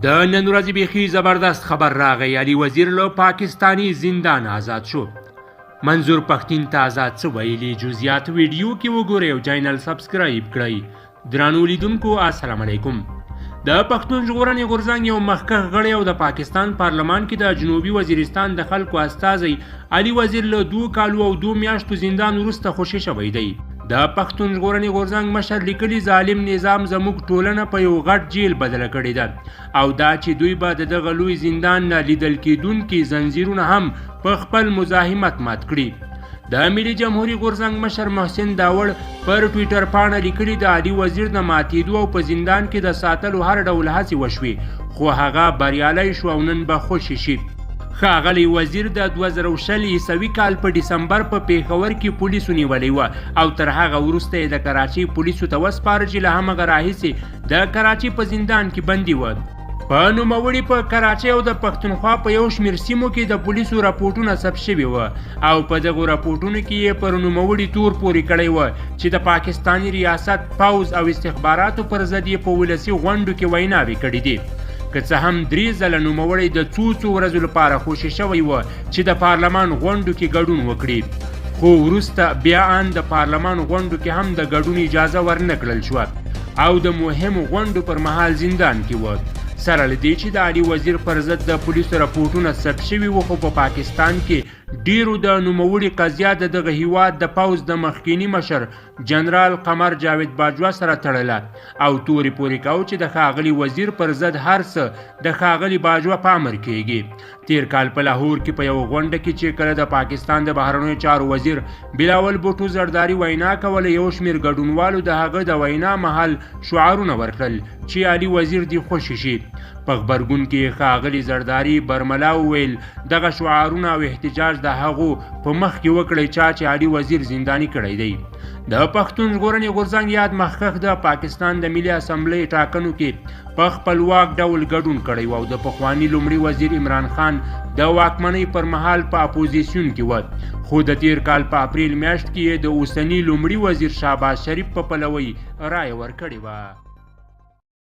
د نن ورځې بیخي زبردست خبر راغی. علي وزیر له پاکستانی زندان آزاد شو. منظور پښتین ته آزاد څه ویلي؟ جزئیات ویډیو کې وګورئ او چینل سبسکرایب کړئ. درنو لیدونکو السلام علیکم. د پښتون ژغورنې غورځنګ یو مخکښ غړی او د پاکستان پارلمان کې د جنوبي وزیرستان د خلکو استازی علي وزیر له 2 کالو او 2 میاشتو زندان وروسته خوشي شوی دی. د پښتون ژغورنې غورځنګ مشر لیکلي ظالم نظام زموږ ټولنه په یو غټ جیل بدله کړې ده او دا چې دوی به د دغه لوی زندان نه لیدل کېدونکي زنځیرونه هم په خپل مزاحمت مات کړي. د ملي جمهوري غورځنګ مشر محسن داوړ پر ټویټر پاڼه لیکلي د علي وزیر د ماتېدو او په زندان کې د ساتلو هر ډول هڅې وشوې خو هغه بریالی شو او نن به خوشي شي. ښاغلی وزیر د 2020 عیسوي کال په ډسمبر په پیښور کې پولیسو نیولی و او تر هغه وروسته یې د کراچۍ پولیسو ته وسپاره چې له همغه راهیسې د کراچۍ په زندان کې بندي و. په نوموړي په کراچۍ او د پښتونخوا په یو شمېر سیمو کې د پولیسو راپورټونه ثبت شوي وو او په دغو راپورټونو کې یې پر نوموړي تور پورې کړی و چې د پاکستاني ریاست، پوځ او استخباراتو پر ضد یې په ولسي غونډو کې ویناوې کړي دي. که څه هم 3 ځله نوموړی د څو ورځو لپاره خوشي شوی و چې د پارلمان غونډو کې ګډون وکړي خو وروسته بیا ان د پارلمان غونډو کې هم د ګډون اجازه ورنه کړل شوه او د مهمو غونډو پر مهال زندان کې و. سره له دې چې د علي وزیر پر ضد د پولیسو راپورټونه ثبت شوي وو خو په پاکستان کې ډیرو د نوموړي قضیه د دغه هیواد د پوځ د مخکینی مشر جنرال قمر جاوید باجوا سره تړله او تورې پورې کاوه چې د ښاغلي وزیر پر ضد هر څه د ښاغلي باجوا په امر کیږي. تیر کال په لاهور کې په یو غونډه کې چې کله د پاکستان د بهرنیو چارو وزیر بلاول بوټو زرداري وینا کوله یو شمېر ګډونوالو د هغه د وینا مهال شعارونه ورکړل چې علي وزیر دې خوشي شي. په غبرګون کې ښاغلي زرداري برملا وویل دغه شعارونه او احتجاج د هغو په مخ کې وکړئ چې علي وزیر زنداني کړی دی. د پښتون ژغورنې غورځنګ یاد مخکښ د پاکستان د ملي اسمبلۍ ټاکنو کې په خپلواک ډول ګډون کړی و او د پخواني لومړي وزیر عمران خان د واکمنۍ پر مهال په اپوزیسیون کې و خو د تیر کال په اپریل میاشت کې د اوسني لومړي وزیر شهباز شریف په پلوۍ رایه ورکړې وه.